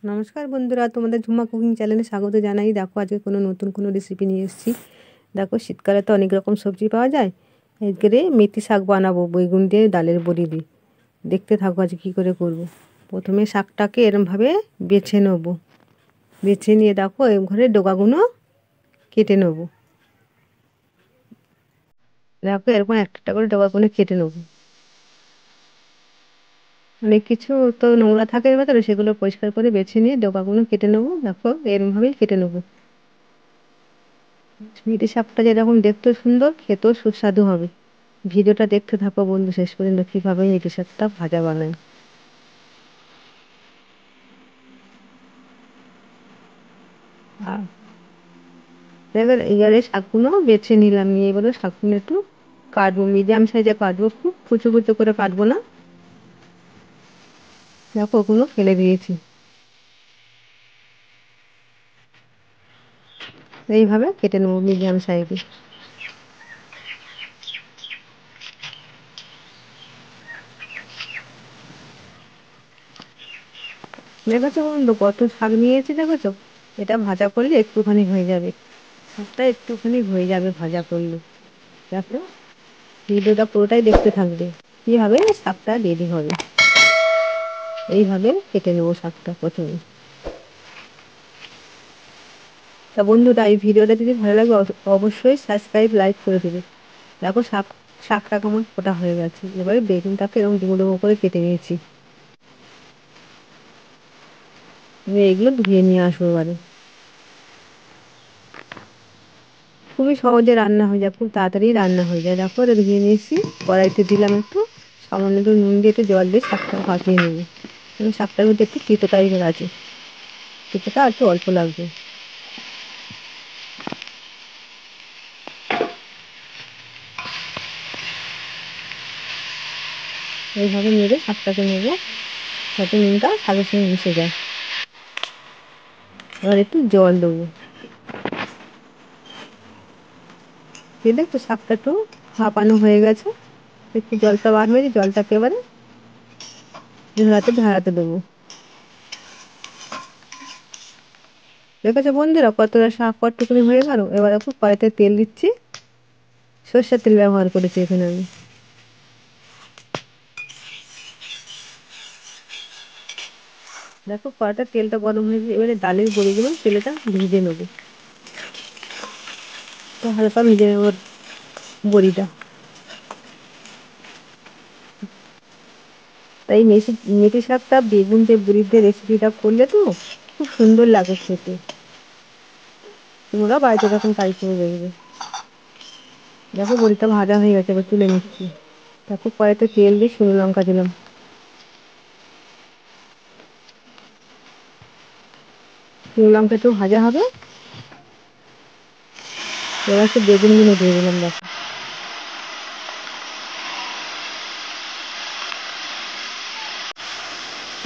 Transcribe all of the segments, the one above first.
নমস্কার বন্ধুরা, তোমাদের ঝুমা কুকিং চ্যানেলে স্বাগত জানাই। দেখো আজকে নতুন রেসিপি নিয়ে এসেছি। দেখো শীতকালে তো অনেক রকম সবজি পাওয়া যায়। আজকে মেথি শাক বানাবো বেগুন দিয়ে, ডালের বড়ি দিয়ে। দেখতে থাকো আজকে কী করে করব। প্রথমে শাকটাকে এরমভাবে বেছে নেব। বেছে নিয়ে দেখো এরম করে ডোকাগুলো কেটে নেব। দেখো এরকম একটা করে ডোকাগুলো কেটে নেব। অনেক কিছু তো নোংরা থাকে এর ভেতরে, সেগুলো পরিষ্কার করে বেছে নিয়ে ডোকাগুলো কেটে নেবো। দেখো এরমভাবেই কেটে নেবো। মেথি শাকটা যেরকম দেখতে সুন্দর, খেতেও সুস্বাদু হবে। ভিডিওটা দেখতে থাকো বন্ধু শেষ পর্যন্ত, কীভাবে মেথি শাকটা ভাজা বানায়। আর এবারে শাকগুলো বেছে নিলাম, নিয়ে এবারে শাকগুলো একটু কাটবো, মিডিয়াম সাইজে কাটবো, খুব কুচো কুচো করে কাটবো না। দেখো ওগুলো ফেলে দিয়েছি। এইভাবে কেটে নেবো মিডিয়াম সাইজে। দেখেছো বন্ধু কত শাক নিয়েছি, দেখেছো? এটা ভাজা করলে একটুখানি হয়ে যাবে, শাকটা একটুখানি হয়ে যাবে ভাজা করলে। দেখো ভিডিওটা পুরোটাই দেখতে থাকবে, কীভাবে শাকটা রেডি হবে। এইভাবে কেটে নেবো শাকটা প্রথমে। তা বন্ধুরা, এই ভিডিওটা যদি ভালো লাগে অবশ্যই সাবস্ক্রাইব লাইক করে দেবে। দেখো শাকটা কেমন ফোটা হয়ে গেছে। এবারে বেগুনটাকে এরকম ডুমো ডুমো করে কেটে নিয়েছি। এগুলো ধুয়ে নিয়ে আসবো এবারে। খুবই সহজে রান্না হয়ে যায়, খুব তাড়াতাড়ি রান্না হয়ে যায়। দেখো এটা ধুয়ে নিয়েছি। কড়াইতে দিলাম একটু সামান্য একটু নুন দিয়ে একটু জল দিয়ে শাকটা ভাপিয়ে নেবো। শাকটার মধ্যে একটু তেতো টাইপের আছে, তেতোটা একটু অল্প লাগবে। এইভাবে নেড়ে শাকটাকে নেবো, যাতে নুনটা শাকের সঙ্গে মিশে যায়। এবার একটু জল দেবো। দিয়ে দেখো শাকটা একটু ভাপানো হয়ে গেছে, একটু জলটা বার হয়েছে, জলটাকে এবারে ঝরাতে দেবো। দেখেছো বন্ধুরা কতটা শাক কতটুকুনি হয়ে গেল। এবার একটু কড়াইতে তেল দিচ্ছি, সর্ষের তেল ব্যবহার করেছি এখানে আমি। দেখো কড়াইতে তেলটা গরম হয়েছে, এবারে ডালের বড়িগুলো তেলটা ভেজে নেবো। তো হালকা ভেজে নেবো বড়িটা। তাই মেথি শাকটা বেগুন দিয়ে বড়ি দিয়ে রেসিপিটা করলে তো খুব সুন্দর লাগে খেতে। তোমরা বাড়িতে যখন ট্রাই করে দেখবে। দেখো বড়িটা ভাজা হয়ে গেছে, এবার তুলে নিচ্ছি। দেখো কড়াইতে তেল দিয়ে শুকনো লঙ্কা দিলাম। শুকনো লঙ্কা একটু ভাজা হবে, এবার সে বেগুনগুলো দিয়ে দিলাম। দেখো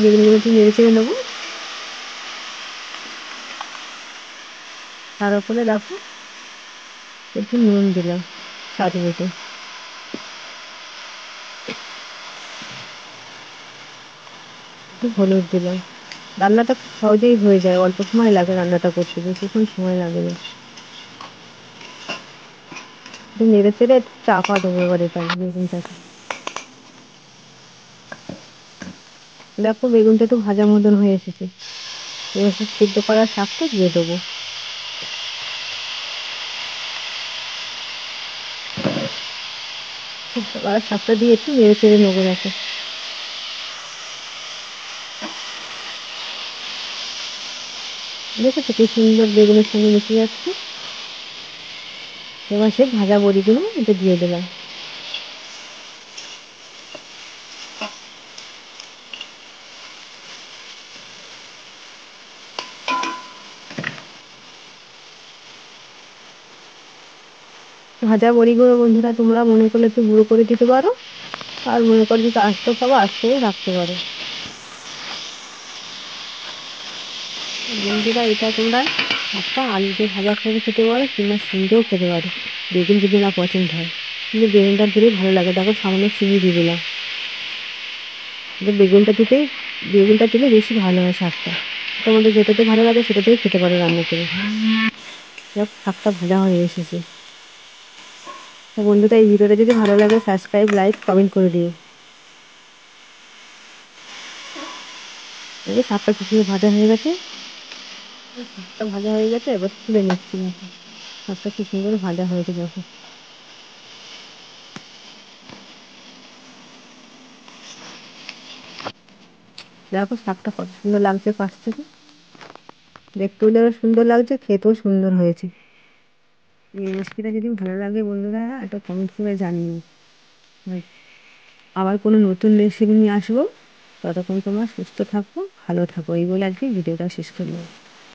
বেগুনগুলো একটু নেড়ে চেড়ে নেবো। তার উপরে দেখো একটু নুন দিলাম স্বাদ মতো, একটু হলুদ দিলাম। রান্নাটা খুব সহজেই হয়ে যায়, অল্প সময় লাগে রান্নাটা করতে, বেশিক্ষণ সময় লাগে না। একটু নেড়ে চেড়ে একটু চাপা দেবো এবার এটা বেগুনটাকে। দেখো বেগুনটা একটু ভাজা মতন হয়ে এসেছে, এবার সিদ্ধ করা শাকটা দিয়ে দেবো। সিদ্ধ করা শাকটা দিয়ে একটু নেড়ে চেড়ে নেবো। দেখো দেখেছো কি সুন্দর বেগুনের সঙ্গে মিশে যাচ্ছে। এবার সে ভাজা বড়িগুলো এটা দিয়ে দিলাম। ভাজা বড়িগুলো বন্ধুরা তোমরা মনে করলে একটু গুঁড়ো করে দিতে পারো, আর মনে করো যদি আস্ত খাবো আস্তেও রাখতে পারো। বন্ধুরা এটা তোমরা একটা আলু দিয়ে ভাজা করে খেতে পারো, কিংবা সিম দিয়েও খেতে পারো, বেগুন যদি না পছন্দ হয়। কিন্তু বেগুনটা দিলেই ভালো লাগে। দেখো সামান্য চিনি দিয়ে দিলাম। বেগুনটা দিলে বেশি ভালো হয় শাকটা। তোমাদের যেটাতে ভালো লাগে সেটাতেই খেতে পারো রান্না করে। শাকটা ভাজা হয়ে এসেছে। তো বন্ধুরা, এই ভিডিওটা যদি ভালো লাগে সাবস্ক্রাইব, লাইক, কমেন্ট করে দিও। এই শাকটা কিছু ভাজা হয়ে গেছে, শাকটা ভাজা হয়ে গেছে, এবার তুলে নিচ্ছি। শাকটা কি সুন্দর ভাজা হয়েছে দেখো। দেখো শাকটা কত সুন্দর লাগছে পাশ থেকে, দেখতেও যেন সুন্দর লাগছে, খেতেও সুন্দর হয়েছে। এই রেসিপিটা যদি ভালো লাগে বন্ধুরা একটা কমেন্ট করে জানিও। আবার কোনো নতুন রেসিপি নিয়ে আসবো। ততক্ষণ তোমরা সুস্থ থাকো, ভালো থাকো, এই বলে আজকে ভিডিওটা শেষ করলাম।